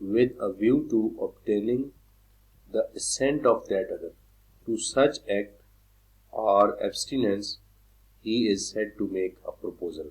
with a view to obtaining the assent of that other to such act or abstinence, he is said to make a proposal.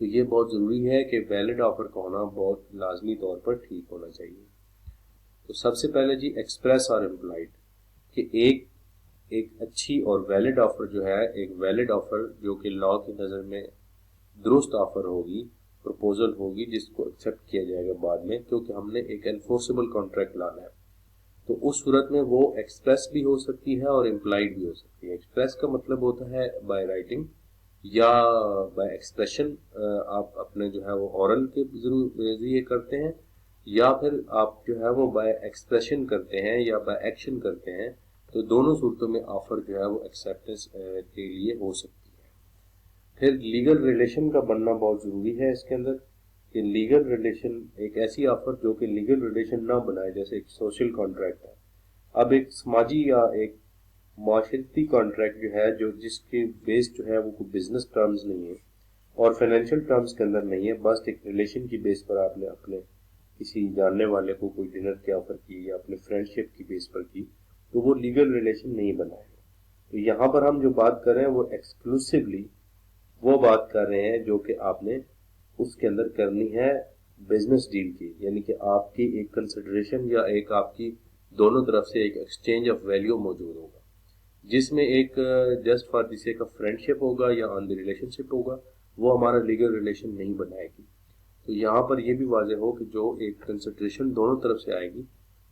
تو یہ بہت ضروری ہے کہ valid offer کا ہونا بہت لازمی طور پر ٹھیک ہونا چاہیے. تو سب سے پہلے جی ایکسپریس اور امپلائڈ کہ ایک اچھی اور ویلڈ آفر جو ہے، ایک ویلڈ آفر جو کہ لا کی نظر میں درست آفر ہوگی، پرپوزل ہوگی جس کو ایکسیپٹ کیا جائے گا بعد میں، کیونکہ ہم نے ایک انفورسیبل کانٹریکٹ لانا ہے. تو اس صورت میں وہ ایکسپریس بھی ہو سکتی ہے اور امپلائڈ بھی ہو سکتی ہے. ایکسپریس کا مطلب ہوتا ہے بائی رائٹنگ یا بائی ایکسپریشن، آپ اپنے جو ہے وہ اورل کے ذریعے کرتے ہیں، یا پھر آپ جو ہے وہ بائی ایکسپریشن کرتے ہیں یا بائی ایکشن کرتے ہیں. تو دونوں صورتوں میں آفر جو ہے وہ ایکسیپٹنس کے لیے ہو سکتی ہے. پھر لیگل ریلیشن کا بننا بہت ضروری ہے اس کے اندر، کہ لیگل ریلیشن ایک ایسی آفر جو کہ لیگل ریلیشن نہ بنائے، جیسے ایک سوشل کانٹریکٹ ہے. اب ایک سماجی یا ایک معاشرتی کانٹریکٹ جو ہے، جو جس کے بیس جو ہے وہ کوئی بزنس ٹرمز نہیں ہے اور فائنینشیل ٹرمز کے اندر نہیں ہے، بس ایک ریلیشن کی بیس پر آپ نے اپنے کسی جاننے والے کو کوئی ڈنر کی آفر کی یا اپنے فرینڈ شپ کی بیس پر کی، تو وہ لیگل ریلیشن نہیں بنائے گا. تو یہاں پر ہم جو بات کر رہے ہیں وہ ایکسکلوسیولی وہ بات کر رہے ہیں جو کہ آپ نے اس کے اندر کرنی ہے بزنس ڈیل کی، یعنی کہ آپ کی ایک کنسیڈریشن یا ایک آپ کی دونوں طرف سے ایک ایکسچینج آف ویلیو موجود ہوگا، جس میں ایک just for the sake of friendship ہوگا یا آن دی ریلیشن شپ ہوگا، وہ ہمارا لیگل ریلیشن نہیں بنائے گی. تو یہاں پر یہ بھی واضح ہو کہ جو ایک کنسیڈریشن دونوں طرف سے آئے گی،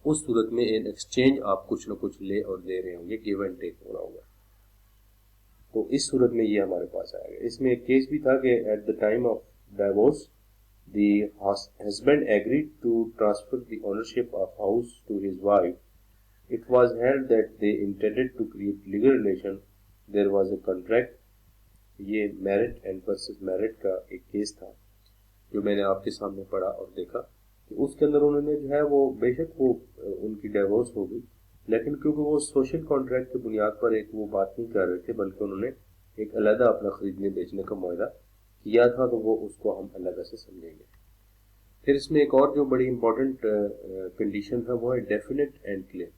اس صورت میں ان ایکسچینج آپ کچھ نہ کچھ لے اور دے رہے ہوں گے، گیو اینڈ ٹیک ہو رہا ہوگا. تو اس صورت میں یہ ہمارے پاس آئے گا. اس میں ایک کیس بھی تھا کہ at the time of divorce the husband agreed to transfer the ownership of house to his wife. It was held that they intended to create legal relation. There was a contract. یہ merit and versus merit کا ایک case تھا جو میں نے آپ کے سامنے پڑھا اور دیکھا کہ اس کے اندر انہوں نے جو ہے وہ بے شک وہ ان کی ڈائیورس ہو گئی، لیکن کیونکہ وہ سوشل کانٹریکٹ کی بنیاد پر ایک وہ بات نہیں کر رہے تھے، بلکہ انہوں نے ایک علیحدہ اپنا خریدنے بیچنے کا معاہدہ کیا تھا، تو وہ اس کو ہم علیحدہ سے سمجھیں گے. پھر اس میں ایک اور جو بڑی امپورٹنٹ کنڈیشن ہے وہ ہے definite and clear.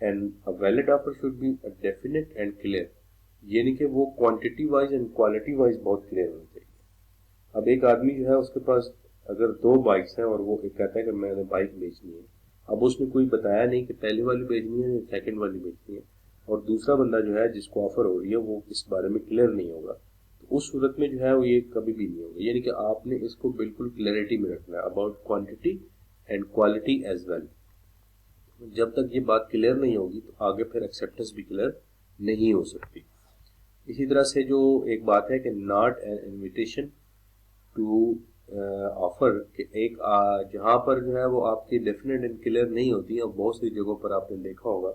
And a valid offer should be definite and clear, یعنی کہ وہ quantity wise and quality wise بہت کلیئر ہونی چاہیے. اب ایک آدمی جو ہے اس کے پاس اگر 2 بائکس ہیں اور وہ ایک کہتا ہے کہ میں نے بائک بیچنی ہے، اب اس نے کوئی بتایا نہیں کہ پہلی والی بیچنی ہے یا سیکنڈ والی بیچنی ہے، اور دوسرا بندہ جو ہے جس کو آفر ہو رہی ہے وہ اس بارے میں کلیئر نہیں ہوگا، تو اس صورت میں جو ہے وہ یہ کبھی بھی نہیں ہوگا. یعنی کہ آپ نے اس کو بالکل کلیئرٹی میں رکھنا ہے about quantity and quality as well. جب تک یہ بات کلیئر نہیں ہوگی تو آگے پھر ایکسیپٹنس بھی کلیئر نہیں ہو سکتی. اسی طرح سے جو ایک بات ہے کہ not an invitation to offer, کہ ایک جہاں پر جو ہے وہ آپ کی ڈیفینیٹ اینڈ کلیئر نہیں ہوتی، اور بہت سی جگہوں پر آپ نے دیکھا ہوگا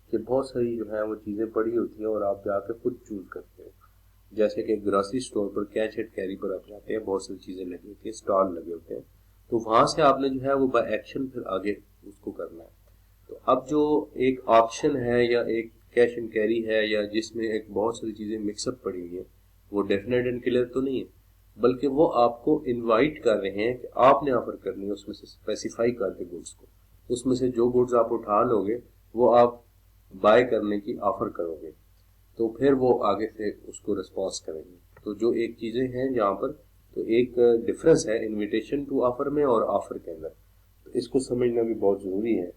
کہ بہت ساری جو ہے وہ چیزیں پڑی ہوتی ہیں اور آپ جا کے خود چوز کرتے ہیں. جیسے کہ گراسری اسٹور پر کیش اینڈ کیری پر آپ جاتے ہیں، بہت ساری چیزیں لگی ہوتی ہیں، اسٹال لگے ہوتے ہیں، تو وہاں سے آپ نے جو ہے وہ بائی ایکشن پھر آگے اس کو کرنا ہے. تو اب جو ایک آپشن ہے یا ایک کیش اینڈ کیری ہے یا جس میں ایک بہت ساری چیزیں مکس اپ پڑی ہوئی ہیں، وہ ڈیفینیٹ اینڈ کلیئر تو نہیں ہے، بلکہ وہ آپ کو انوائٹ کر رہے ہیں کہ آپ نے آفر کرنی ہے اس میں سے اسپیسیفائی کر کے گڈس کو، اس میں سے جو گڈس آپ اٹھا لو گے وہ آپ بائی کرنے کی آفر کرو گے، تو پھر وہ آگے سے اس کو رسپانس کریں گے. تو جو ایک چیزیں ہیں یہاں پر، تو ایک ڈفرنس ہے انویٹیشن ٹو آفر میں اور آفر کے اندر، تو اس کو سمجھنا بھی بہت ضروری ہے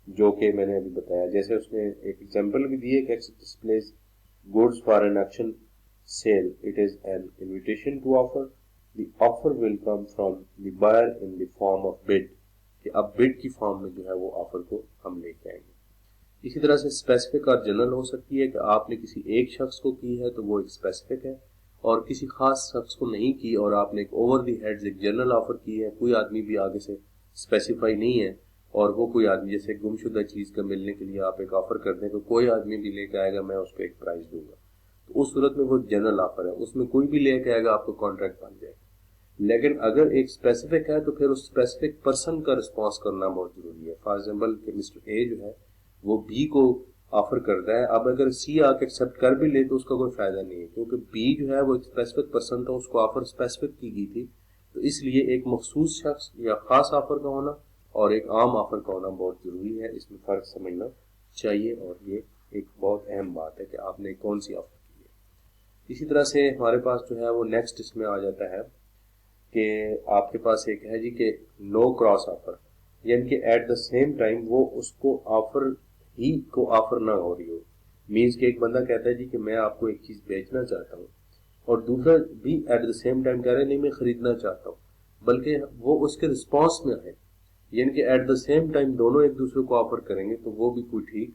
جو کہ میں نے ابھی بتایا. جیسے اس نے ایک ایگزامپل بھی دی ہے کہ displays goods for an auction sale, it is an invitation to offer, the offer will come from the buyer in the form of bid, کہ اب بڈ کی فارم میں جو ہے وہ آفر کو ہم لے کے آئیں گے. اسی طرح سے اسپیسیفک اور جنرل ہو سکتی ہے کہ آپ نے کسی ایک شخص کو کی ہے تو وہ ایک اسپیسیفک ہے، اور کسی خاص شخص کو نہیں کی اور آپ نے ایک اوور دی ہیڈز ایک جنرل آفر کی ہے. کوئی آدمی بھی آگے سے اسپیسیفائی نہیں ہے، اور وہ کوئی آدمی جیسے گم شدہ چیز کا ملنے کے لیے آپ ایک آفر کر دیں تو کوئی آدمی بھی لے کے آئے گا میں اس کو ایک پرائز دوں گا، تو اس صورت میں وہ جنرل آفر ہے، اس میں کوئی بھی لے کے آئے گا آپ کو کانٹریکٹ بن جائے گا. لیکن اگر ایک اسپیسیفک ہے تو پھر اس اسپیسیفک پرسن کا رسپانس کرنا بہت ضروری ہے. فار ایگزامپل کہ مسٹر اے جو ہے وہ بی کو آفر کرتا ہے، اب اگر سی آ کے ایکسیپٹ کر بھی لے تو اس کا کوئی فائدہ نہیں ہے، کیونکہ بی جو ہے وہ ایک اسپیسیفک پرسن تھا، اس کو آفر اسپیسیفک کی گئی تھی. تو اس لیے ایک مخصوص شخص یا خاص آفر کا ہونا اور ایک عام آفر کا ہونا بہت ضروری ہے. اس میں فرق سمجھنا چاہیے، اور یہ ایک بہت اہم بات ہے کہ آپ نے کون سی آفر کی ہے. اسی طرح سے ہمارے پاس جو ہے وہ نیکسٹ اس میں آ جاتا ہے کہ آپ کے پاس ایک ہے جی کہ نو کراس آفر، یعنی کہ ایٹ دا سیم ٹائم وہ اس کو آفر ہی کو آفر نہ ہو رہی ہو. مینس کہ ایک بندہ کہتا ہے جی کہ میں آپ کو ایک چیز بیچنا چاہتا ہوں، اور دوسرا بھی ایٹ دا سیم ٹائم کہہ رہے ہیں نہیں میں خریدنا چاہتا ہوں، بلکہ وہ اس کے رسپانس میں آئے، یعنی کہ ایٹ دا سیم ٹائم دونوں ایک دوسرے کو آفر کریں گے تو وہ بھی کوئی ٹھیک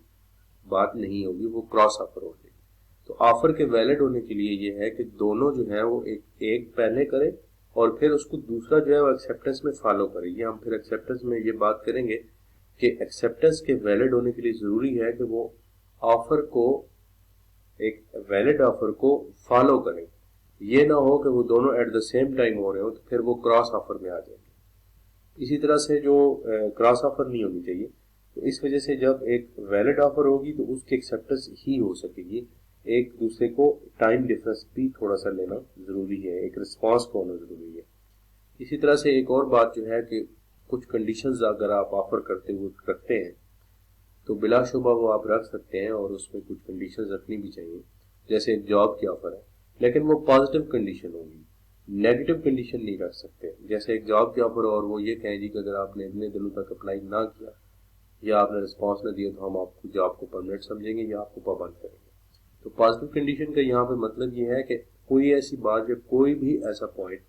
بات نہیں ہوگی، وہ کراس آفر ہو جائے گی. تو آفر کے ویلڈ ہونے کے لیے یہ ہے کہ دونوں جو ہے وہ ایک پہلے کرے اور پھر اس کو دوسرا جو ہے وہ ایکسیپٹنس میں فالو کرے. یہ ہم پھر ایکسیپٹنس میں یہ بات کریں گے کہ ایکسیپٹنس کے ویلڈ ہونے کے لیے ضروری ہے کہ وہ آفر کو، ایک ویلڈ آفر کو فالو کریں. یہ نہ ہو کہ وہ دونوں ایٹ دا سیم ٹائم ہو رہے ہو تو پھر وہ کراس آفر میں آ جائیں گے. اسی طرح سے جو کراس آفر نہیں ہونی چاہیے، تو اس وجہ سے جب ایک ویلڈ آفر ہوگی تو اس کی ایکسیپٹنس ہی ہو سکے گی. ایک دوسرے کو ٹائم ڈفرنس بھی تھوڑا سا لینا ضروری ہے، ایک رسپانس کو ہونا ضروری ہے. اسی طرح سے ایک اور بات جو ہے کہ کچھ کنڈیشنز اگر آپ آفر کرتے ہوئے رکھتے ہیں تو بلا شبہ وہ آپ رکھ سکتے ہیں، اور اس میں کچھ کنڈیشنز رکھنی بھی چاہیے. جیسے ایک جاب کی آفر ہے لیکن وہ پازیٹیو کنڈیشن ہوگی، نیگیٹو کنڈیشن نہیں رکھ سکتے. جیسے ایک جاب کی آفر اور وہ یہ کہیں جی کہ اگر آپ نے اتنے دنوں تک اپلائی نہ کیا یا آپ نے رسپانس نہ دیا تو ہم آپ کو جاب کو پرمنٹ سمجھیں گے یا آپ کو پابند کریں گے. تو پازیٹیو کنڈیشن کا یہاں پہ مطلب یہ ہے کہ کوئی ایسی بات یا کوئی بھی ایسا پوائنٹ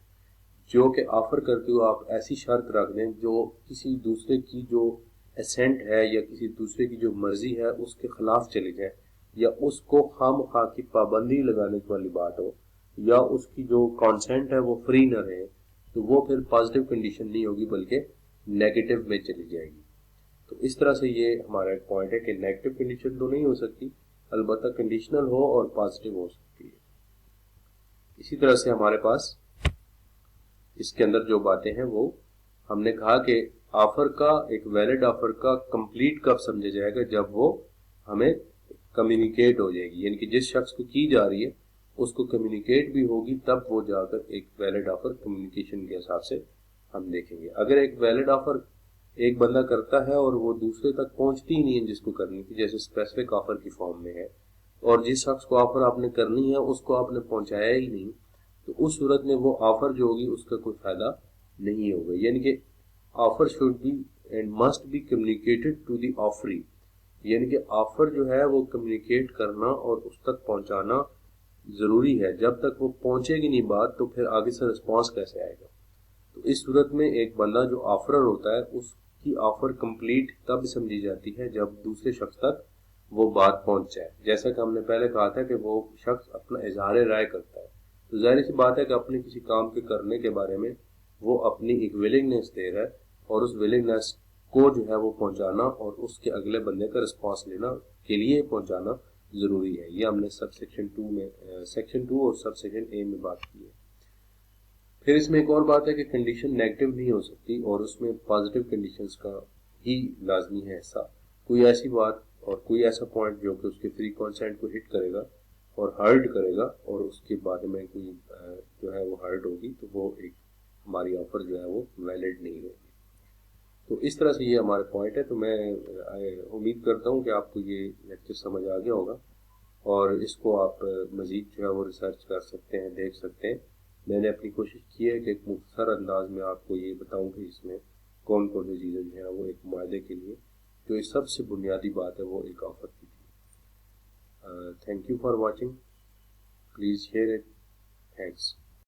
جو کہ آفر کرتے ہو آپ ایسی شرط رکھ دیں جو کسی دوسرے کی جو اسینٹ ہے یا کسی دوسرے کی جو مرضی ہے اس کے خلاف چلی جائے، یا اس کو خام خواہ کی پابندی لگانے والی بات ہو، یا اس کی جو کانسینٹ ہے وہ فری نہ رہے، تو وہ پھر پازیٹیو کنڈیشن نہیں ہوگی بلکہ نیگیٹو میں چلی جائے گی. تو اس طرح سے یہ ہمارا ایک پوائنٹ ہے کہ نیگیٹو کنڈیشن تو نہیں ہو سکتی، البتہ کنڈیشنل ہو اور پازیٹیو ہو سکتی ہے. اسی طرح سے ہمارے پاس اس کے اندر جو باتیں ہیں وہ ہم نے کہا کہ آفر کا، ایک ویلڈ آفر کا کمپلیٹ کب سمجھا جائے گا؟ جب وہ ہمیں کمیونیکیٹ ہو جائے گی، یعنی کہ جس شخص کو کی جا رہی ہے اس کو کمیونیکیٹ بھی ہوگی، تب وہ جا کر ایک ویلڈ آفر کمیونیکیشن کے حساب سے ہم دیکھیں گے. اگر ایک ویلڈ آفر ایک بندہ کرتا ہے اور وہ دوسرے تک پہنچتی ہی نہیں ہے جس کو کرنی تھی، جیسے اسپیسیفک آفر کی فارم میں ہے، اور جس شخص کو آفر آپ نے کرنی ہے اس کو آپ نے پہنچایا ہی نہیں، تو اس صورت میں وہ آفر جو ہوگی اس کا کوئی فائدہ نہیں ہوگا. یعنی کہ offer should be and must be communicated to the offeree, یعنی کہ آفر جو ہے وہ کمیونیکیٹ کرنا اور اس تک پہنچانا ضروری ہے. جب تک وہ پہنچے گی نہیں بات تو پھر آگے سے رسپانس کیسے آئے گا؟ تو اس صورت میں ایک بندہ جو آفرر ہوتا ہے اس کی آفر کمپلیٹ تب سمجھی جاتی ہے جب دوسرے شخص تک وہ بات پہنچ جائے. جیسا کہ ہم نے پہلے کہا تھا کہ وہ شخص اپنا اظہار رائے کرتا ہے، تو ظاہر سی بات ہے کہ اپنے کسی کام کے کرنے کے بارے میں وہ اپنی ایک ولنگنیس دے رہا ہے، اور اس ولنگنیس کو جو ہے وہ پہنچانا اور اس کے اگلے بندے کا رسپانس لینا کے لیے پہنچانا ضروری ہے. یہ ہم نے سب سیکشن 2 میں، سیکشن 2 اور سب سیکشن اے میں بات کی ہے. پھر اس میں ایک اور بات ہے کہ کنڈیشن نیگیٹو نہیں ہو سکتی، اور اس میں پازیٹیو کنڈیشنز کا ہی لازمی ہے حصہ. کوئی ایسی بات اور کوئی ایسا پوائنٹ جو کہ اس کے فری کانسینٹ کو ہٹ کرے گا اور ہرٹ کرے گا، اور اس کے بارے میں کوئی جو ہے وہ ہرٹ ہوگی، تو وہ ایک ہماری آفر جو ہے وہ ویلڈ نہیں رہے گی. تو اس طرح سے یہ ہمارے پوائنٹ ہے. تو میں امید کرتا ہوں کہ آپ کو یہ لیکچر سمجھ آ گیا ہوگا، اور اس کو آپ مزید جو ہے وہ ریسرچ کر سکتے ہیں، دیکھ سکتے ہیں. میں نے اپنی کوشش کی ہے کہ ایک مختصر انداز میں آپ کو یہ بتاؤں کہ اس میں کون کون سی چیزیں جو ہیں وہ ایک معاہدے کے لیے جو یہ سب سے بنیادی بات ہے وہ ایک آفر کی تھی. Thank you for watching. Please share it. Thanks.